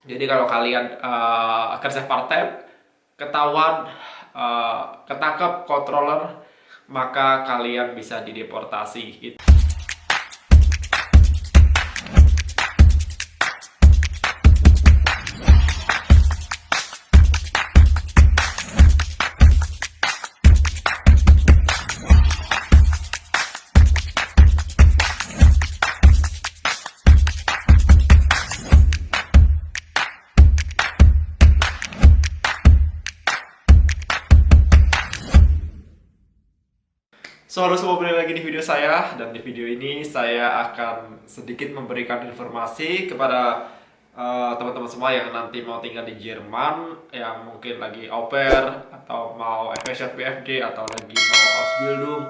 Jadi kalau kalian kerja part time, ketahuan, ketangkep controller, maka kalian bisa dideportasi. So, halo semua, kembali lagi di video saya. Dan di video ini saya akan sedikit memberikan informasi kepada teman-teman semua yang nanti mau tinggal di Jerman, yang mungkin lagi au pair, atau mau FSJ PFD, atau lagi mau Ausbildung,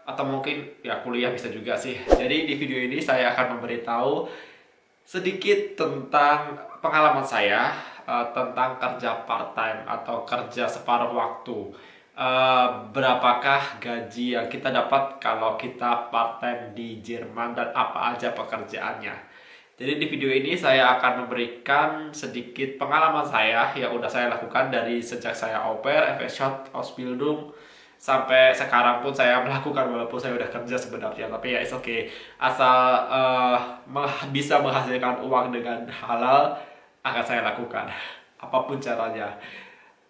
atau mungkin ya kuliah bisa juga sih. Jadi di video ini saya akan memberitahu sedikit tentang pengalaman saya tentang kerja part-time atau kerja separuh waktu. Berapakah gaji yang kita dapat kalau kita part-time di Jerman dan apa aja pekerjaannya. Jadi di video ini saya akan memberikan sedikit pengalaman saya yang udah saya lakukan dari sejak saya au pair, FSJ, Ausbildung, sampai sekarang pun saya melakukan walaupun saya udah kerja sebenarnya, tapi ya it's okay, asal bisa menghasilkan uang dengan halal akan saya lakukan apapun caranya.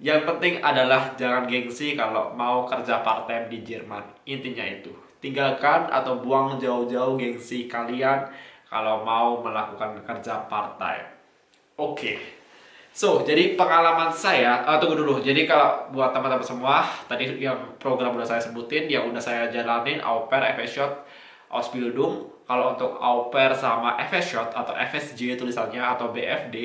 Yang penting adalah jangan gengsi kalau mau kerja part time di Jerman. Intinya itu, tinggalkan atau buang jauh-jauh gengsi kalian kalau mau melakukan kerja part time. Oke. So, jadi pengalaman saya, tunggu dulu. Jadi kalau buat teman-teman semua, tadi yang program udah saya sebutin, yang udah saya jalanin, au pair, FSJ, Ausbildung. Kalau untuk au pair sama FSJ atau FSJ tulisannya atau BFD,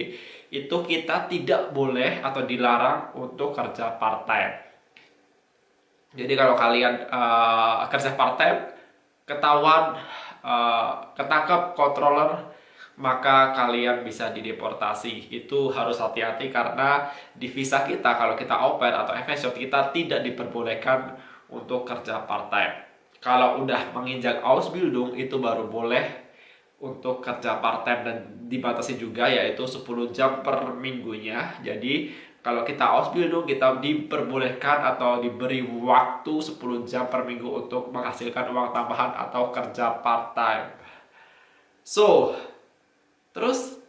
itu kita tidak boleh atau dilarang untuk kerja part time. Jadi kalau kalian kerja part time, ketahuan, ketangkep controller, maka kalian bisa dideportasi. Itu harus hati-hati karena di visa kita kalau kita au pair atau FSJ kita tidak diperbolehkan untuk kerja part time. Kalau udah menginjak Ausbildung itu baru boleh untuk kerja part time dan dibatasi juga yaitu 10 jam per minggunya. Jadi kalau kita Ausbildung kita diperbolehkan atau diberi waktu 10 jam per minggu untuk menghasilkan uang tambahan atau kerja part time. So, terus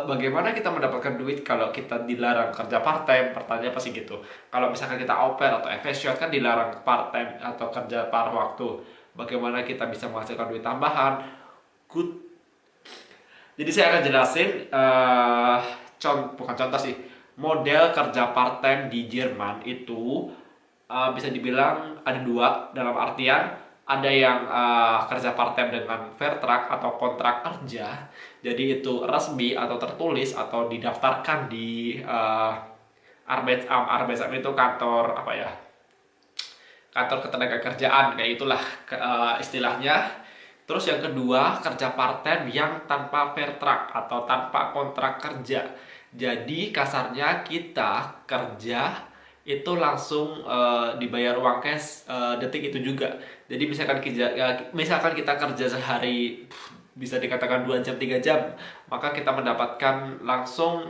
bagaimana kita mendapatkan duit kalau kita dilarang kerja part time? Pertanyaan pasti gitu. Kalau misalkan kita au pair atau FSJ kan dilarang part time atau kerja paruh waktu. Bagaimana kita bisa menghasilkan duit tambahan? Good. Jadi saya akan jelasin bukan contoh sih, model kerja part time di Jerman itu bisa dibilang ada dua, dalam artian ada yang kerja part time dengan Vertrag atau kontrak kerja. Jadi itu resmi atau tertulis atau didaftarkan di Arbeitsamt. Arbeitsamt itu kantor apa ya? Kantor ketenagakerjaan kayak itulah istilahnya. Terus yang kedua, kerja part-time yang tanpa vertrag atau tanpa kontrak kerja. Jadi kasarnya kita kerja itu langsung dibayar uang cash detik itu juga. Jadi misalkan kita kerja sehari bisa dikatakan 2 jam 3 jam, maka kita mendapatkan langsung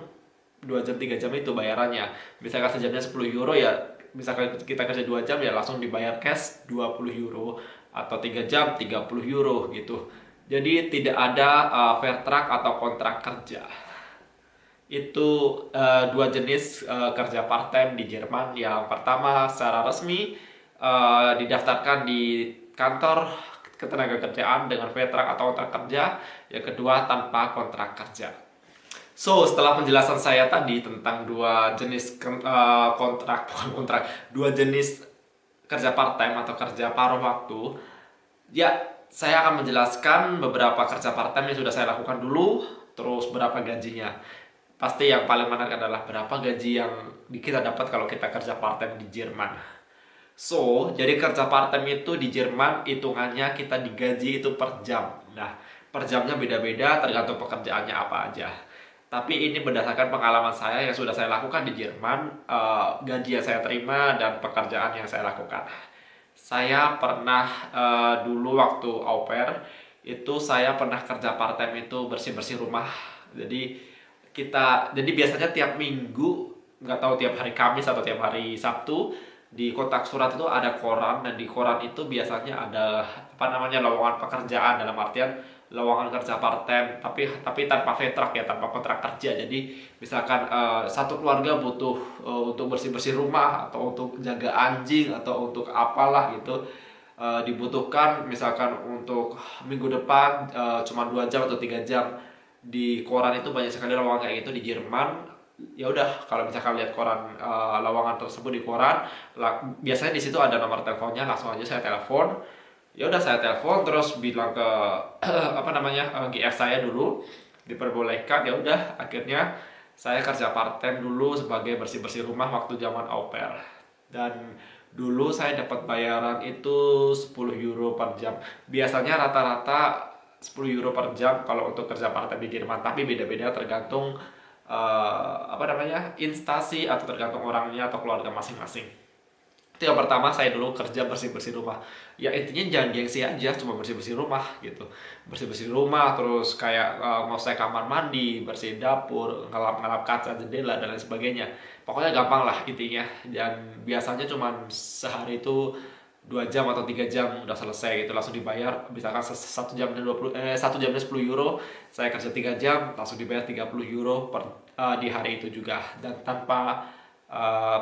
2 jam 3 jam itu bayarannya. Misalkan sejamnya 10 euro ya, misalkan kita kerja 2 jam ya langsung dibayar cash 20 euro, atau 3 jam 30 euro gitu. Jadi tidak ada vertrag atau kontrak kerja. Itu dua jenis kerja part time di Jerman. Yang pertama secara resmi didaftarkan di kantor ketenagakerjaan dengan vertrag atau kontrak kerja. Yang kedua tanpa kontrak kerja. So, setelah penjelasan saya tadi tentang dua jenis kontrak, bukan kontrak, dua jenis kerja part time atau kerja paruh waktu, ya saya akan menjelaskan beberapa kerja part time yang sudah saya lakukan dulu, terus berapa gajinya. Pasti yang paling menarik adalah berapa gaji yang kita dapat kalau kita kerja part time di Jerman. So, jadi kerja part time itu di Jerman hitungannya kita digaji itu per jam. Nah, per jamnya beda-beda tergantung pekerjaannya apa aja. Tapi ini berdasarkan pengalaman saya yang sudah saya lakukan di Jerman, gaji yang saya terima dan pekerjaan yang saya lakukan. Saya pernah dulu waktu au pair itu saya pernah kerja part time itu bersih-bersih rumah. Jadi jadi biasanya tiap minggu, nggak tahu tiap hari Kamis atau tiap hari Sabtu, di kotak surat itu ada koran, dan di koran itu biasanya ada apa namanya, lowongan pekerjaan, dalam artian lowongan kerja part-time, tapi tanpa kontrak ya, tanpa kontrak kerja. Jadi misalkan satu keluarga butuh untuk bersih-bersih rumah, atau untuk jaga anjing, atau untuk apalah gitu, dibutuhkan misalkan untuk minggu depan cuma 2 jam atau 3 jam. Di koran itu banyak sekali lowongan kayak gitu di Jerman. Ya udah, kalau misalkan lihat koran, lowongan tersebut di koran, biasanya di situ ada nomor teleponnya, langsung aja saya telepon. Ya udah, saya telepon terus bilang ke apa namanya, GF saya dulu diperbolehkan. Ya udah, akhirnya saya kerja part time dulu sebagai bersih bersih rumah waktu zaman au pair. Dan dulu saya dapat bayaran itu 10 euro per jam. Biasanya rata-rata 10 euro per jam kalau untuk kerja part time di Jerman, tapi beda-beda tergantung apa namanya, instansi, atau tergantung orangnya atau keluarga masing-masing. Itu yang pertama, saya dulu kerja bersih-bersih rumah. Ya intinya jangan gengsi aja, cuma bersih-bersih rumah gitu. Bersih-bersih rumah, terus kayak ngosek kamar mandi, bersihin dapur, ngelap-ngelap kaca, jendela, dan lain sebagainya. Pokoknya gampang lah intinya. Dan biasanya cuma sehari itu 2 jam atau 3 jam udah selesai gitu, langsung dibayar. Misalkan satu jamnya 20, satu jamnya 10 euro, saya kerja 3 jam langsung dibayar 30 euro di hari itu juga. Dan tanpa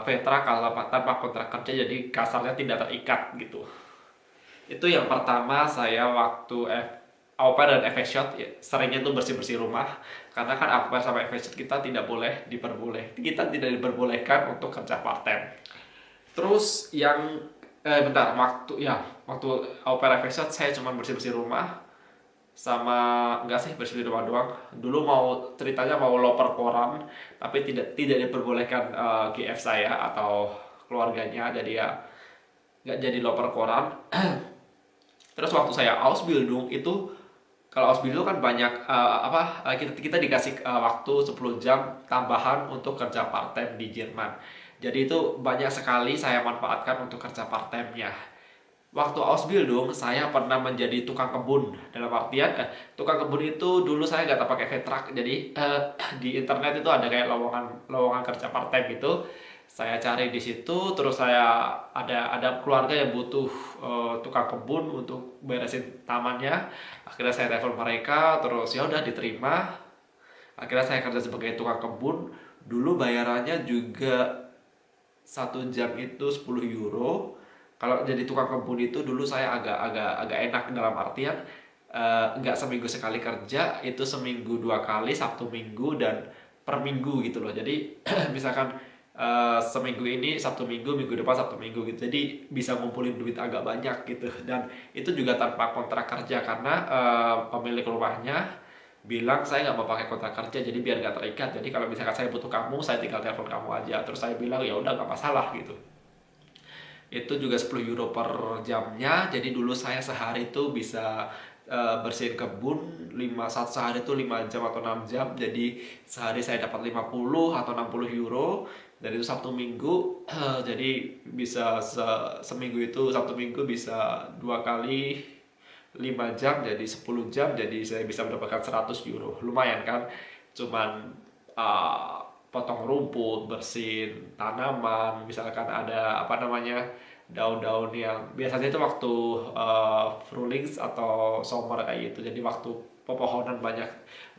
Petra, kalau tanpa kontrak kerja, jadi kasarnya tidak terikat gitu. Itu yang pertama, saya waktu au pair dan FX shot ya, seringnya tuh bersih-bersih rumah. Karena kan au pair sama FX shot kita tidak diperbolehkan untuk kerja part time. Terus yang bentar, waktu au pair FX shot saya cuma bersih-bersih rumah, sama enggak sih, bersih di rumah doang. Dulu ceritanya mau loper koran, tapi tidak diperbolehkan GF saya atau keluarganya, jadi ya nggak jadi loper koran. Terus waktu saya Ausbildung itu, kalau Ausbildung kan banyak kita dikasih waktu 10 jam tambahan untuk kerja part time di Jerman. Jadi itu banyak sekali saya manfaatkan untuk kerja part time-nya. Waktu Ausbildung saya pernah menjadi tukang kebun, dalam artian tukang kebun itu dulu saya nggak pakai vetrak. Jadi di internet itu ada kayak lowongan lowongan kerja part time gitu. Saya cari di situ, terus saya ada keluarga yang butuh tukang kebun untuk beresin tamannya. Akhirnya saya telepon mereka, terus ya udah diterima. Akhirnya saya kerja sebagai tukang kebun. Dulu bayarannya juga 1 jam itu 10 euro. Kalau jadi tukang kebun itu dulu saya agak enak, dalam artian nggak seminggu sekali kerja, itu seminggu 2 kali, Sabtu Minggu dan per minggu gitu loh. Jadi misalkan seminggu ini Sabtu Minggu, minggu depan Sabtu Minggu gitu. Jadi bisa ngumpulin duit agak banyak gitu. Dan itu juga tanpa kontrak kerja, karena pemilik rumahnya bilang saya nggak mau pakai kontrak kerja, jadi biar nggak terikat. Jadi kalau misalkan saya butuh kamu, saya tinggal telepon kamu aja. Terus saya bilang ya udah, nggak masalah gitu. Itu juga 10 euro per jamnya. Jadi dulu saya sehari itu bisa bersihin kebun satu sehari itu 5 jam atau 6 jam. Jadi sehari saya dapat 50 atau 60 euro. Dan itu Sabtu Minggu. Jadi bisa seminggu itu, Sabtu Minggu bisa 2 kali 5 jam, jadi 10 jam. Jadi saya bisa mendapatkan 100 euro. Lumayan kan? Cuman uh, potong rumput, bersihin tanaman, misalkan ada apa namanya, daun-daun yang biasanya itu waktu frulings atau summer kayak gitu. Jadi waktu pepohonan banyak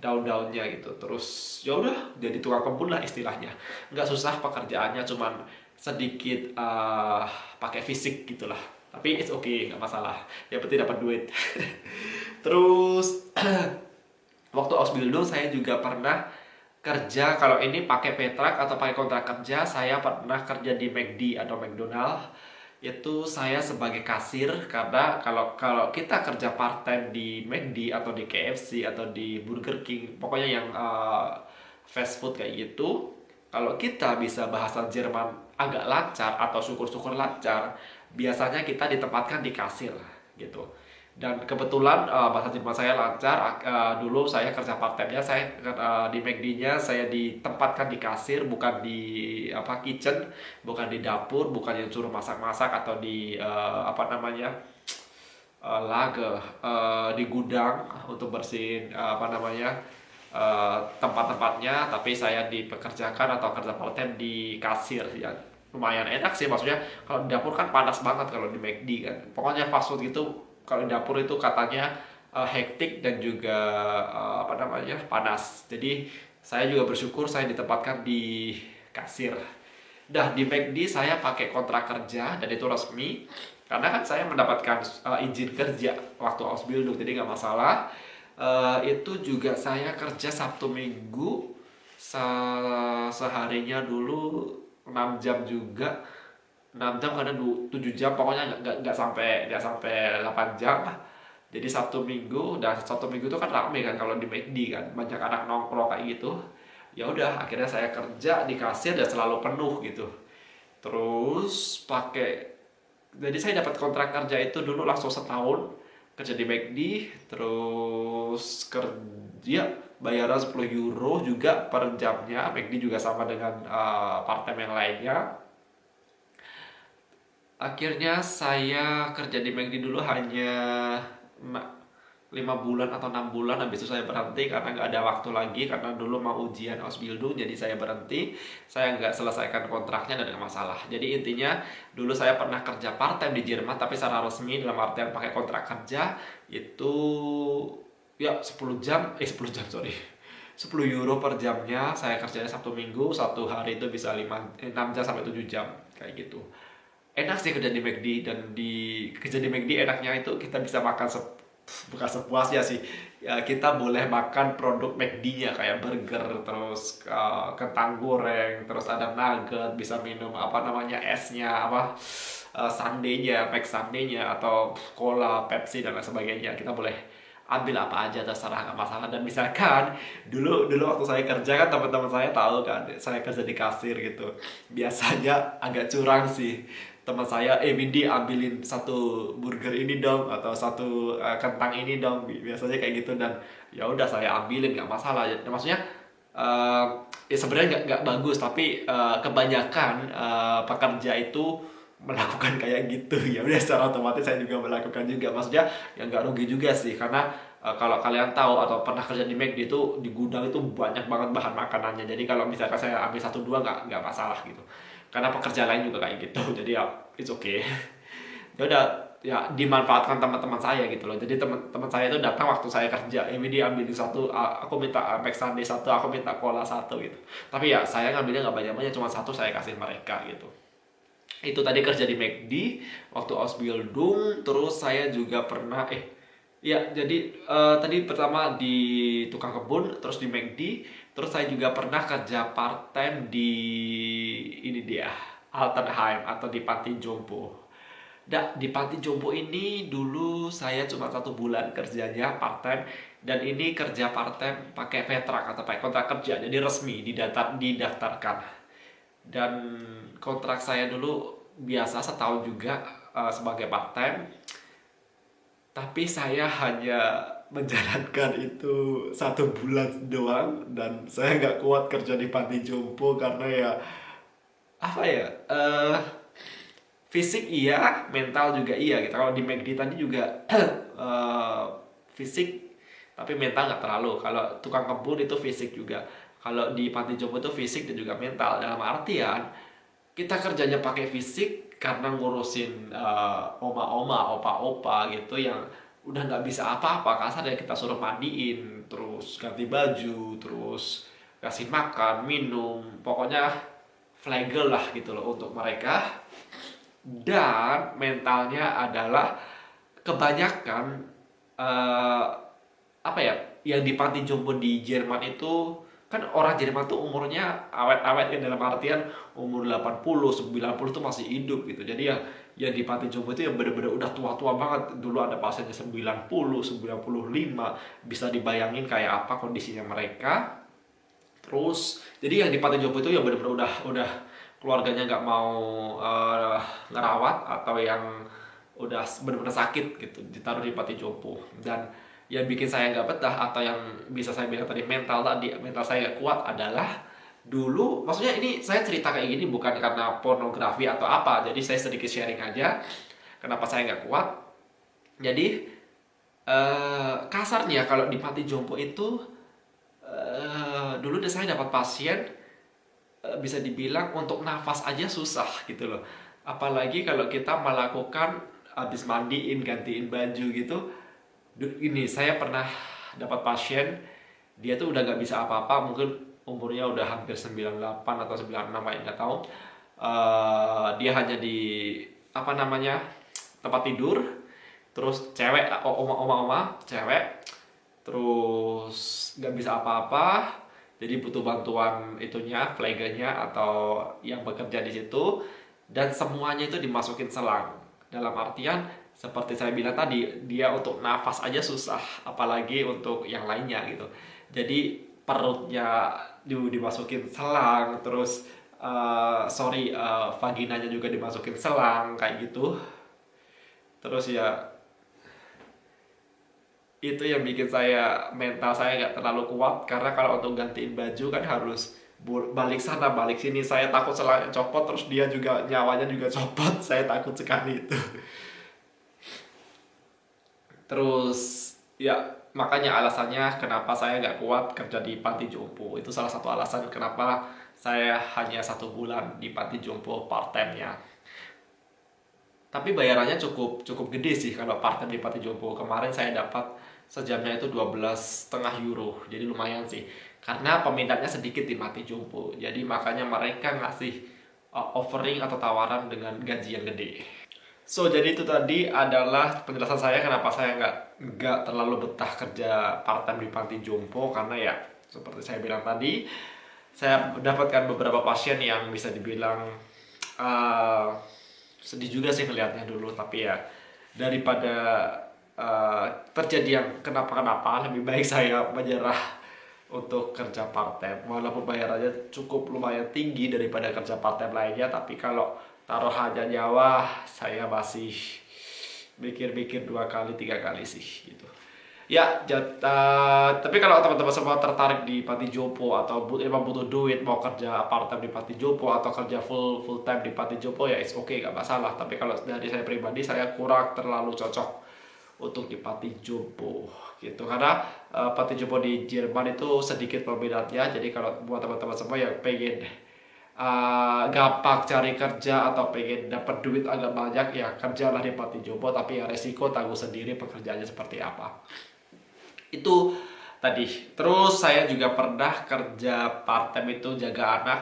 daun-daunnya gitu. Terus ya udah jadi tukang kebun lah istilahnya. Nggak susah pekerjaannya, cuman sedikit pakai fisik gitulah. Tapi it's okay, nggak masalah. Yang penting dapat duit. Terus waktu Ausbildung saya juga pernah kerja, kalau ini pakai Petrak atau pakai kontrak kerja, saya pernah kerja di McD atau McDonald. Itu saya sebagai kasir, karena kalau kalau kita kerja part time di McD atau di KFC atau di Burger King, pokoknya yang fast food kayak gitu, kalau kita bisa bahasa Jerman agak lancar atau syukur-syukur lancar, biasanya kita ditempatkan di kasir gitu. Dan kebetulan bahasa Jerman saya lancar. Dulu saya kerja part time-nya, saya di McD-nya saya ditempatkan di kasir, bukan di kitchen, bukan di dapur, bukan yang suruh masak-masak atau di lage, di gudang untuk bersihin tempat-tempatnya, tapi saya dipekerjakan atau kerja part time di kasir ya. Lumayan enak sih, maksudnya kalau di dapur kan panas banget kalau di McD kan. Pokoknya fast food gitu kalau di dapur itu katanya hektik dan juga apa namanya panas. Jadi saya juga bersyukur saya ditempatkan di kasir. Dah di McD saya pakai kontrak kerja dan itu resmi karena kan saya mendapatkan izin kerja waktu Ausbildung, jadi nggak masalah. Itu juga saya kerja Sabtu Minggu seharinya dulu 6 jam juga, 6 jam karena 7 jam, pokoknya nggak sampai 8 jam. Jadi Sabtu Minggu, dan Sabtu Minggu itu kan rame kan kalau di McD kan, banyak anak nongkrong kayak gitu. Ya udah, akhirnya saya kerja di kasir dan selalu penuh gitu. Terus jadi saya dapat kontrak kerja itu dulu langsung setahun kerja di McD, terus kerja bayaran 10 euro juga per jamnya. McD juga sama dengan part-time yang lainnya. Akhirnya saya kerja di McD dulu hanya 5 bulan atau 6 bulan, habis itu saya berhenti karena nggak ada waktu lagi, karena dulu mau ujian Ausbildung, jadi saya berhenti. Saya nggak selesaikan kontraknya dan nggak masalah. Jadi intinya dulu saya pernah kerja part time di Jerman, tapi secara resmi dalam artian pakai kontrak kerja itu ya 10 jam, 10 jam sorry, 10 euro per jamnya. Saya kerjanya Sabtu Minggu, satu hari itu bisa 6 jam sampai 7 jam kayak gitu. Enak sih kerja di McD, dan kerja di McD enaknya itu kita bisa makan bukan sepuasnya sih ya, kita boleh makan produk McD-nya kayak burger, terus kentang goreng, terus ada nugget, bisa minum apa namanya esnya apa, sundae-nya, Mac sundae-nya, atau cola, Pepsi dan lain sebagainya. Kita boleh ambil apa aja terserah, nggak masalah. Dan misalkan dulu dulu waktu saya kerja kan, teman-teman saya tahu kan saya kerja di kasir gitu, biasanya agak curang sih. Teman saya, Windy ambilin satu burger ini dong, atau satu kentang ini dong, biasanya kayak gitu. Dan ya udah saya ambilin, nggak masalah ya. Maksudnya eh, ya sebenarnya nggak bagus, tapi kebanyakan pekerja itu melakukan kayak gitu. Ya udah, secara otomatis saya juga melakukan juga, maksudnya ya nggak rugi juga sih, karena kalau kalian tahu atau pernah kerja di McD itu, di gudang itu banyak banget bahan makanannya. Jadi kalau misalkan saya ambil satu dua nggak masalah gitu, karena pekerja lain juga kayak gitu. Jadi ya it's okay. Ya udah, ya dimanfaatkan teman-teman saya gitu loh. Jadi teman-teman saya itu datang waktu saya kerja, ini dia ambil satu, aku minta Mac Sunday satu, aku minta cola satu gitu. Tapi ya saya ngambilnya nggak banyak-banyak, cuma satu saya kasih mereka gitu. Itu tadi kerja di McD waktu Ausbildung. Terus saya juga pernah ya, jadi tadi pertama di tukang kebun, terus di McD, terus saya juga pernah kerja part time di ini dia, Altenheim atau di panti jompo. Di panti jompo ini dulu saya cuma 1 bulan kerjanya part time, dan ini kerja part time pakai vetrak atau pakai kontrak kerja, jadi resmi didaftarkan. Dan kontrak saya dulu biasa setahun juga sebagai part time, tapi saya hanya menjalankan itu 1 bulan doang, dan saya nggak kuat kerja di panti jompo karena ya apa ya, fisik iya, mental juga iya gitu. Kalau di McD tadi juga fisik, tapi mental nggak terlalu. Kalau tukang kebun itu fisik juga. Kalau di panti jompo itu fisik dan juga mental. Dalam artian kita kerjanya pakai fisik karena ngurusin oma-oma, opa-opa gitu yang udah nggak bisa apa-apa, kasar ya, kita suruh mandiin, terus ganti baju, terus kasih makan, minum, pokoknya flagel lah gitu loh untuk mereka. Dan mentalnya adalah kebanyakan eh, apa ya, yang di panti jompo di Jerman itu kan orang Jerman tuh umurnya awet-awet ya, dalam artian umur 80 90 tuh masih hidup gitu. Jadi yang di panti jompo itu yang bener-bener udah tua-tua banget. Dulu ada pasiennya 90 95, bisa dibayangin kayak apa kondisinya mereka. Terus jadi yang di panti jompo itu yang bener-bener udah keluarganya nggak mau ngerawat, atau yang udah bener-bener sakit gitu ditaruh di panti jompo. Dan yang bikin saya nggak betah, atau yang bisa saya bilang tadi, mental saya nggak kuat adalah dulu, maksudnya ini saya cerita kayak gini bukan karena pornografi atau apa, jadi saya sedikit sharing aja kenapa saya nggak kuat. Jadi kasarnya kalau di panti jompo itu Dulu saya dapat pasien, bisa dibilang untuk nafas aja susah gitu loh. Apalagi kalau kita melakukan habis mandiin, gantiin baju gitu. Ini saya pernah dapat pasien, dia tuh udah nggak bisa apa-apa, mungkin umurnya udah hampir 98 atau 96, nggak tahu. Dia hanya di apa namanya, tempat tidur, terus cewek, oma cewek, terus nggak bisa apa-apa, jadi butuh bantuan itunya, pleganya atau yang bekerja di situ, dan semuanya itu dimasukin selang. Dalam artian seperti saya bilang tadi, dia untuk nafas aja susah, apalagi untuk yang lainnya gitu. Jadi perutnya dimasukin selang, terus vaginanya juga dimasukin selang kayak gitu. Terus ya itu yang bikin saya, mental saya nggak terlalu kuat, karena kalau untuk gantiin baju kan harus balik sana balik sini, saya takut selangnya copot terus dia juga nyawanya juga copot. Saya takut sekali itu. Terus ya makanya alasannya kenapa saya nggak kuat kerja di panti jompo, itu salah satu alasan kenapa saya hanya 1 bulan di panti jompo part time nya. Tapi bayarannya cukup cukup gede sih kalau part time di Pati Jompo. Kemarin saya dapat sejamnya itu 12,5 euro. Jadi lumayan sih. Karena peminatnya sedikit di Pati Jompo. Jadi makanya mereka ngasih offering atau tawaran dengan gaji yang gede. So, jadi itu tadi adalah penjelasan saya kenapa saya nggak terlalu betah kerja part time di Panti Jompo, karena ya seperti saya bilang tadi, saya mendapatkan beberapa pasien yang bisa dibilang uh, sedih juga sih ngelihatnya dulu. Tapi ya daripada terjadi yang kenapa-kenapa, lebih baik saya menyerah untuk kerja part time, walaupun bayarannya cukup lumayan tinggi daripada kerja part time lainnya. Tapi kalau taruh aja nyawa, saya masih mikir-mikir 2 kali 3 kali sih gitu. Ya, tapi kalau teman-teman semua tertarik di Panti Jompo atau emang butuh duit mau kerja part time di Panti Jompo atau kerja full time di Panti Jompo, ya it's okay, gak masalah. Tapi kalau dari saya pribadi, saya kurang terlalu cocok untuk di Panti Jompo gitu, karena Panti Jompo di Jerman itu sedikit peminatnya. Jadi kalau buat teman-teman semua yang pengen gampang cari kerja atau pengen dapat duit agak banyak, ya kerjalah di Panti Jompo. Tapi ya resiko tanggung sendiri pekerjaannya seperti apa. Itu tadi. Terus saya juga pernah kerja part time itu jaga anak.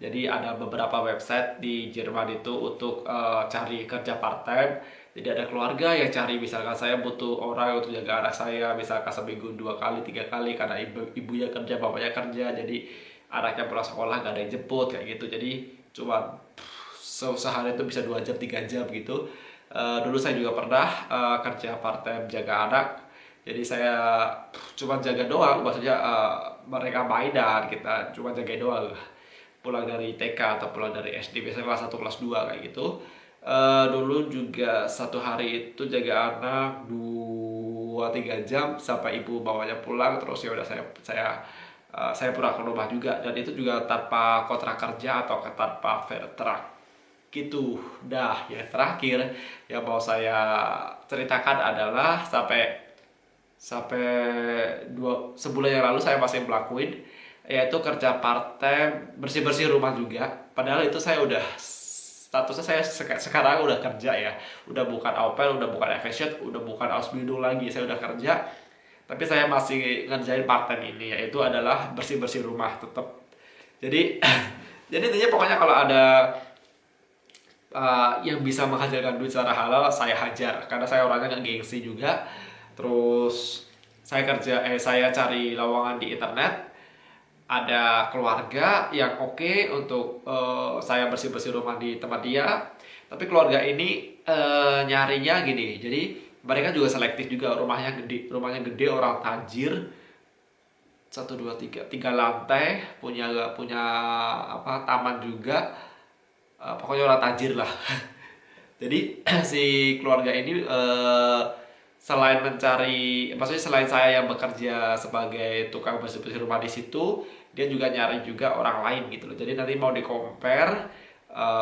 Jadi ada beberapa website di Jerman itu untuk cari kerja part time. Jadi ada keluarga yang cari, misalkan saya butuh orang untuk jaga anak saya, misalkan seminggu 2 kali 3 kali, karena ibunya kerja, bapaknya kerja, jadi anaknya pulang sekolah gak ada yang jemput kayak gitu. Jadi cuma sehari itu bisa 2 jam 3 jam gitu. Dulu saya juga pernah kerja part time jaga anak. Jadi saya cuma jaga doang, maksudnya mereka main dan kita cuma jaga doang. Pulang dari TK atau pulang dari SD, biasanya kelas 1 kelas 2 kayak gitu. Dulu juga 1 hari itu jaga anak 2 3 jam sampai ibu bawanya pulang, terus ya udah saya pulang ke rumah juga, dan itu juga tanpa kontrak kerja atau tanpa vertrak gitu. Dah, yang terakhir yang mau saya ceritakan adalah sampai sampai sebulan yang lalu saya masih melakukan, yaitu kerja part time bersih bersih rumah juga. Padahal itu saya udah statusnya, saya sekarang udah kerja ya, udah bukan au pair, udah bukan efficient, udah bukan ausbildung lagi, saya udah kerja. Tapi saya masih ngerjain part time ini, yaitu adalah bersih bersih rumah tetap. Jadi jadi intinya pokoknya kalau ada yang bisa menghasilkan duit secara halal, saya hajar, karena saya orangnya nggak gengsi juga. Terus saya cari lowongan di internet, ada keluarga yang oke untuk saya bersih bersih rumah di tempat dia. Tapi keluarga ini nyarinya gini, jadi mereka juga selektif juga. Rumahnya gede, orang tajir, 1 2 3 3 lantai, punya apa, taman juga. Pokoknya orang tajir lah. Jadi si keluarga ini selain mencari, maksudnya selain saya yang bekerja sebagai tukang bersih-bersih rumah di situ, dia juga nyari juga orang lain gitu loh. Jadi nanti mau di compare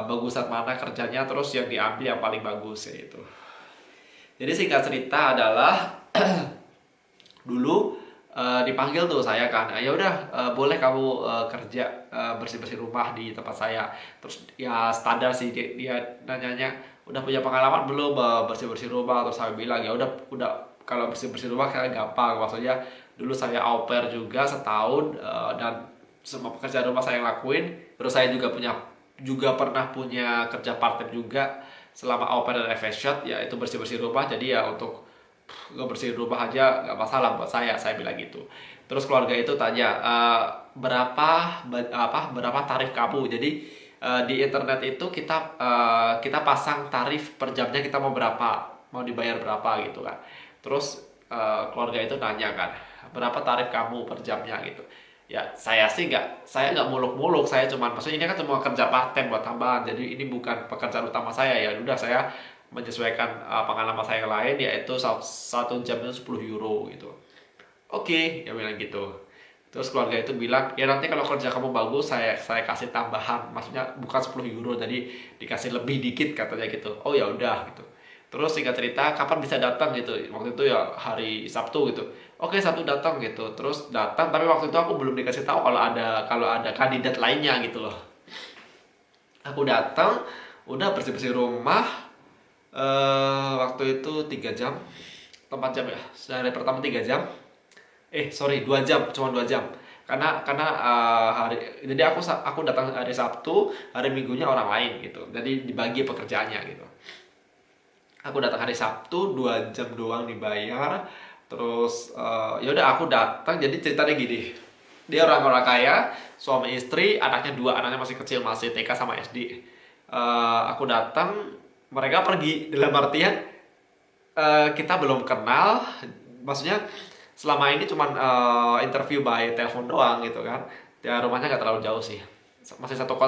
bagusan mana kerjanya, terus yang diambil yang paling bagus ya itu. Jadi singkat cerita adalah dulu dipanggil tuh saya kan, ya udah, boleh kamu kerja bersih-bersih rumah di tempat saya. Terus ya standar sih, dia nanyanya udah punya pengalaman belum bersih-bersih rumah. Terus saya bilang ya udah, kalau bersih-bersih rumah kayak gampang, maksudnya dulu saya au pair juga setahun, dan semua pekerjaan rumah saya yang lakuin. Terus saya juga pernah punya kerja part time juga selama au pair dan FS ya, itu bersih-bersih rumah. Jadi ya untuk ngebersihin rumah aja nggak masalah buat saya bilang gitu. Terus keluarga itu tanya, berapa tarif kamu. Jadi di internet itu kita pasang tarif per jamnya, kita mau dibayar berapa gitu kan. Terus keluarga itu nanya kan, berapa tarif kamu per jamnya gitu. Ya saya nggak muluk-muluk, saya cuman, maksudnya ini kan cuma kerja part time buat tambahan, jadi ini bukan pekerjaan utama saya. Ya udah, saya menyesuaikan pengalaman saya yang lain, yaitu satu jamnya 10 euro gitu. Oke, ya bilang gitu. Terus keluarga itu bilang, ya nanti kalau kerja kamu bagus, saya kasih tambahan, maksudnya bukan 10 euro, jadi dikasih lebih dikit katanya gitu. Oh ya udah gitu. Terus singkat cerita, kapan bisa datang gitu. Waktu itu ya hari Sabtu gitu. Oke, Sabtu datang gitu. Terus datang, tapi waktu itu aku belum dikasih tahu kalau ada kandidat lainnya gitu loh. Aku datang, udah bersih-bersih rumah. Waktu itu 3 jam, 4 jam ya. Sehari pertama 3 jam. Sorry, 2 jam, cuma 2 jam. Karena jadi aku datang hari Sabtu, hari Minggunya orang lain gitu. Jadi dibagi pekerjaannya gitu. Aku datang hari Sabtu, 2 jam doang dibayar. Terus ya udah, aku datang. Jadi ceritanya gini, dia orang-orang kaya, suami istri, anaknya dua, anaknya masih kecil, masih TK sama SD. Aku datang, mereka pergi. Dalam artian kita belum kenal, maksudnya selama ini cuman interview by telepon doang gitu kan. Ya rumahnya nggak terlalu jauh sih, masih satu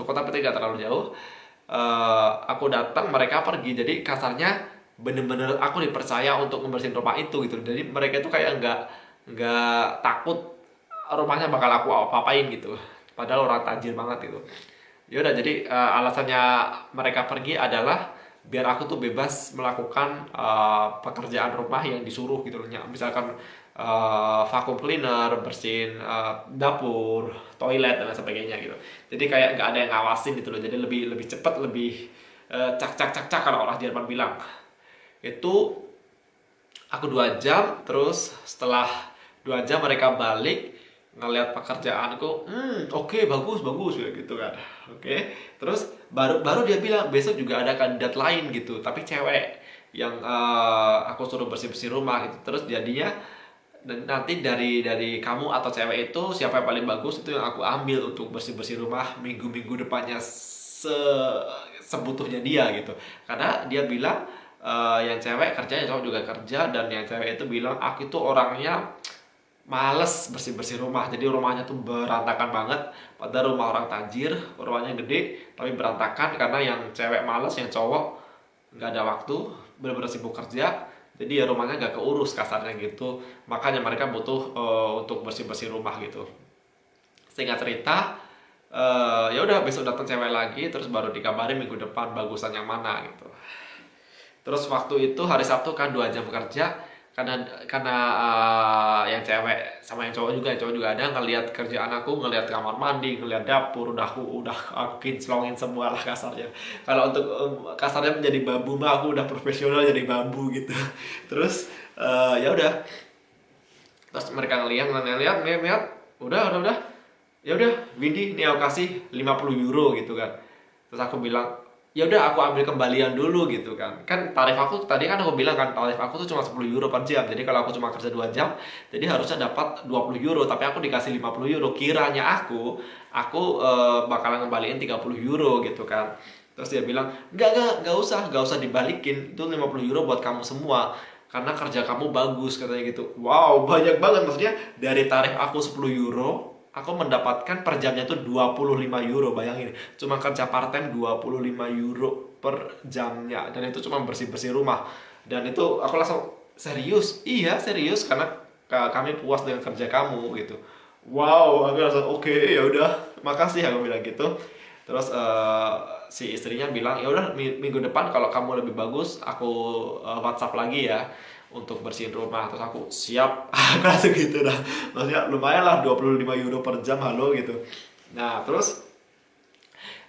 kota tapi nggak terlalu jauh. Aku datang, mereka pergi. Jadi kasarnya bener-bener aku dipercaya untuk membersihin rumah itu gitu. Jadi mereka itu kayak nggak takut rumahnya bakal aku apa-apain gitu, padahal orang tajir banget gitu. Ya udah, jadi alasannya mereka pergi adalah biar aku tuh bebas melakukan pekerjaan rumah yang disuruh gitu loh. Misalkan vacuum cleaner, bersihin dapur, toilet dan lain sebagainya gitu. Jadi kayak nggak ada yang ngawasin gitu loh. Jadi lebih lebih cepat, lebih cak cak cak cak kalau orang Jerman bilang. Itu aku 2 jam. Terus setelah 2 jam mereka balik ngeliat pekerjaanku. Oke, bagus bagus ya gitu kan. Oke, terus baru baru dia bilang besok juga ada kandidat lain gitu, tapi cewek, yang aku suruh bersih bersih rumah gitu. Terus jadinya, dan nanti dari kamu atau cewek itu siapa yang paling bagus, itu yang aku ambil untuk bersih bersih rumah minggu-minggu depannya, sebutuhnya dia gitu. Karena dia bilang yang cewek kerja, yang cowok juga kerja. Dan yang cewek itu bilang aku itu orangnya males bersih bersih rumah, jadi rumahnya tuh berantakan banget. Padahal rumah orang tajir, rumahnya gede tapi berantakan, karena yang cewek males, yang cowok nggak ada waktu, bener-bener sibuk kerja. Jadi ya rumahnya nggak keurus kasarnya gitu. Makanya mereka butuh untuk bersih bersih rumah gitu. Singkat cerita, ya udah, besok datang cewek lagi. Terus baru dikabarin minggu depan bagusan yang mana gitu. Terus waktu itu hari Sabtu kan 2 jam bekerja. Karena yang cewek sama yang cowok juga ada ngelihat kerjaan aku, ngelihat kamar mandi, ngelihat dapur, udah aku kinclongin semua lah kasarnya. Kalau untuk kasarnya menjadi bambu mah aku udah profesional jadi bambu gitu. Terus ya udah, terus mereka ngelihat, udah, ya udah Windy, nih aku kasih 50 euro gitu kan. Terus aku bilang, ya udah, aku ambil kembalian dulu gitu kan. Kan tarif aku tadi kan aku bilang kan, tarif aku tuh cuma 10 euro per jam. Jadi kalau aku cuma kerja 2 jam, jadi harusnya dapat 20 euro, tapi aku dikasih 50 euro. Kiranya aku bakalan ngembaliin 30 euro gitu kan. Terus dia bilang, enggak usah dibalikin. Itu 50 euro buat kamu semua, karena kerja kamu bagus katanya gitu. Wow, banyak banget. Maksudnya dari tarif aku 10 euro, aku mendapatkan per jamnya tuh 25 euro. Bayangin, cuma kerja part time 25 euro per jamnya, dan itu cuma bersih-bersih rumah. Dan itu aku langsung, serius? Iya serius, karena kami puas dengan kerja kamu gitu. Wow, aku langsung oke, ya udah, makasih, aku bilang gitu. Terus si istrinya bilang, ya udah, minggu depan kalau kamu lebih bagus aku WhatsApp lagi ya. untuk bersihin rumah. Terus aku siap. Aku langsung gitu dah, maksudnya lumayan lah 25 euro per jam, halo gitu. Nah terus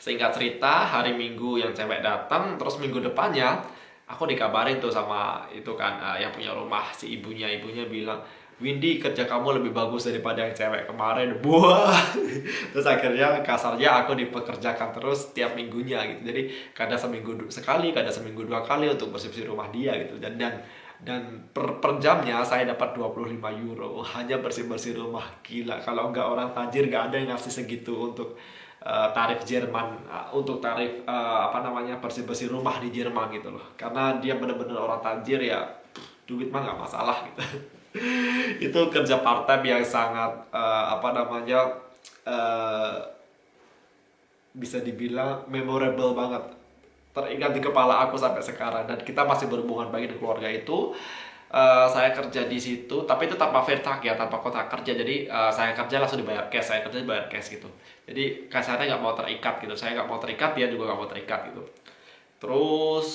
singkat cerita, hari Minggu yang cewek datang, terus minggu depannya aku dikabarin tuh sama itu kan, yang punya rumah, si ibunya bilang, Windy, kerja kamu lebih bagus daripada yang cewek kemarin. Buah. Terus akhirnya kasarnya aku dipekerjakan terus tiap minggunya gitu. Jadi kadang seminggu sekali, kadang seminggu 2 kali untuk bersih-bersih rumah dia gitu. Dan per jamnya saya dapat 25 euro hanya bersih-bersih rumah. Gila, kalau nggak orang tajir nggak ada yang ngasih segitu untuk tarif Jerman, untuk tarif apa namanya, bersih-bersih rumah di Jerman gitu loh. Karena dia bener-bener orang tajir ya, duit mah nggak masalah gitu. Itu kerja part time yang sangat apa namanya, eh, bisa dibilang memorable banget, teringat di kepala aku sampai sekarang, dan kita masih berhubungan baik dengan keluarga itu. Saya kerja di situ, tapi itu tanpa vertak ya, tanpa kontrak kerja. Jadi saya kerja langsung dibayar cash, saya kerja dibayar cash gitu. Jadi kasarnya nggak mau terikat gitu, saya nggak mau terikat, dia juga nggak mau terikat gitu. Terus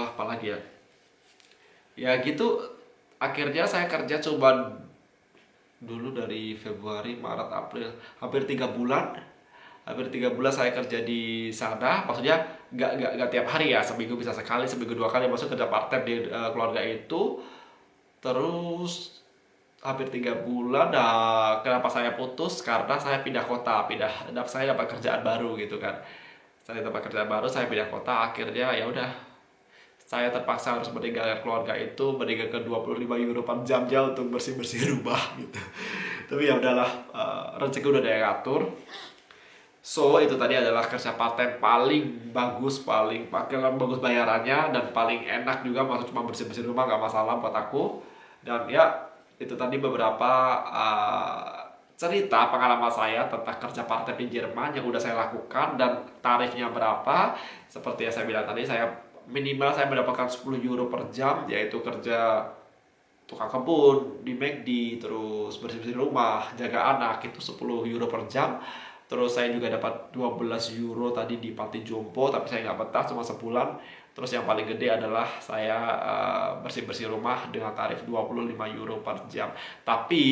apa lagi ya? Ya gitu. Akhirnya saya kerja coba dulu dari Februari, Maret, April, hampir 3 bulan saya kerja di sana. Maksudnya nggak tiap hari ya, seminggu bisa sekali, seminggu 2 kali, maksudnya kerja part time di keluarga itu. Terus hampir 3 bulan. Nah, kenapa saya putus? Karena saya pindah kota, saya dapat kerjaan baru gitu kan. Saya dapat kerjaan baru, saya pindah kota. Akhirnya ya udah, saya terpaksa harus meninggalkan keluarga itu, meninggalkan 25 euro per jamnya untuk bersih-bersih rumah gitu. Tapi ya udahlah, rezeki udah ada yang ngatur. So itu tadi adalah kerja part time paling bagus, paling bagus bayarannya, dan paling enak juga, maksud cuma bersih-bersih rumah nggak masalah buat aku. Dan ya itu tadi beberapa cerita pengalaman saya tentang kerja part time di Jerman yang udah saya lakukan dan tarifnya berapa. Seperti yang saya bilang tadi, saya minimal saya mendapatkan 10 euro per jam, yaitu kerja tukang kebun di McD, terus bersih-bersih rumah, jaga anak, itu 10 euro per jam. Terus saya juga dapat 12 euro tadi di panti jompo, tapi saya nggak betah, cuma sebulan. Terus yang paling gede adalah saya bersih-bersih rumah dengan tarif 25 euro per jam. Tapi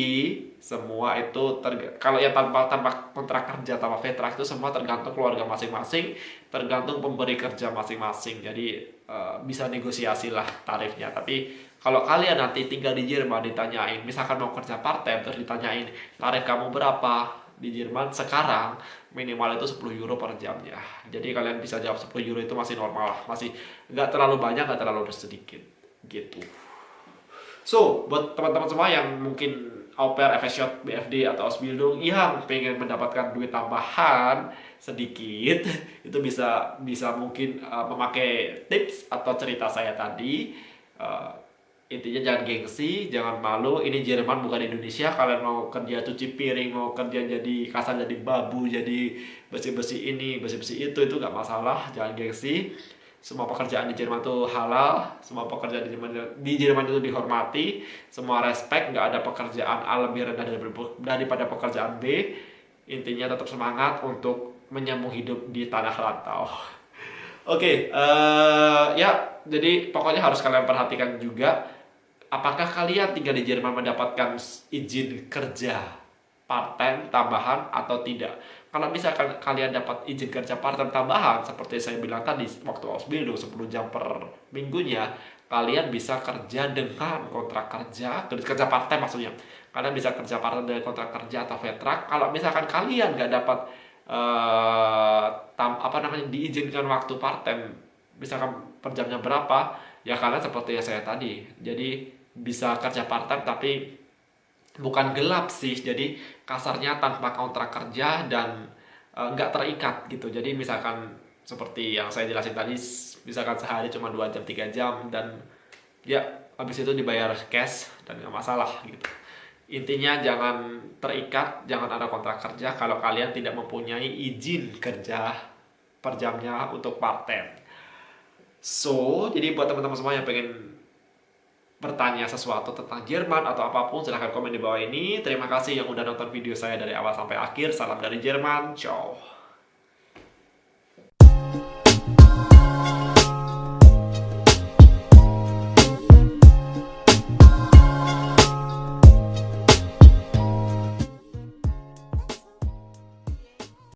semua itu kalau ya tanpa tanpa kontrak kerja, tanpa vetrak, itu semua tergantung keluarga masing-masing, tergantung pemberi kerja masing-masing. Jadi bisa negosiasi lah tarifnya. Tapi kalau kalian nanti tinggal di Jerman ditanyain, misalkan mau kerja part time terus ditanyain tarif kamu berapa di Jerman sekarang, minimal itu 10 euro per jamnya. Jadi kalian bisa jawab 10 euro itu masih normal lah, masih nggak terlalu banyak, nggak terlalu sedikit gitu. So buat teman-teman semua yang mungkin au pair, FSJ, BFD atau Ausbildung yang pengen mendapatkan duit tambahan sedikit, itu bisa bisa mungkin memakai tips atau cerita saya tadi. Uh, Intinya jangan gengsi, jangan malu. Ini Jerman bukan Indonesia. Kalian mau kerja cuci piring, mau kerja jadi kasar, jadi babu, jadi bersih-bersih ini, bersih-bersih itu nggak masalah. Jangan gengsi. Semua pekerjaan di Jerman itu halal. Semua pekerjaan di Jerman itu dihormati. Semua respect. Nggak ada pekerjaan A lebih rendah daripada pekerjaan B. Intinya tetap semangat untuk menyambung hidup di tanah rantau. Oke, ya, jadi pokoknya harus kalian perhatikan juga, apakah kalian tinggal di Jerman mendapatkan izin kerja part-time tambahan atau tidak. Kalau misalkan kalian dapat izin kerja part-time tambahan, seperti saya bilang tadi, waktu Ausbildung 10 jam per minggunya, kalian bisa kerja dengan kontrak kerja part-time maksudnya. Kalian bisa kerja part-time dengan kontrak kerja atau vetrak. Kalau misalkan kalian nggak dapat apa namanya, diizinkan waktu part time, misalkan per jamnya berapa, ya kalian seperti yang saya tadi, jadi bisa kerja part time tapi bukan gelap sih, jadi kasarnya tanpa kontrak kerja dan nggak terikat gitu. Jadi misalkan seperti yang saya jelasin tadi, misalkan sehari cuma 2 jam 3 jam, dan ya habis itu dibayar cash dan nggak masalah gitu. Intinya jangan terikat, jangan ada kontrak kerja kalau kalian tidak mempunyai izin kerja per jamnya untuk part time. So, jadi buat teman-teman semua yang pengen bertanya sesuatu tentang Jerman atau apapun, silahkan komen di bawah ini. Terima kasih yang udah nonton video saya dari awal sampai akhir. Salam dari Jerman, ciao.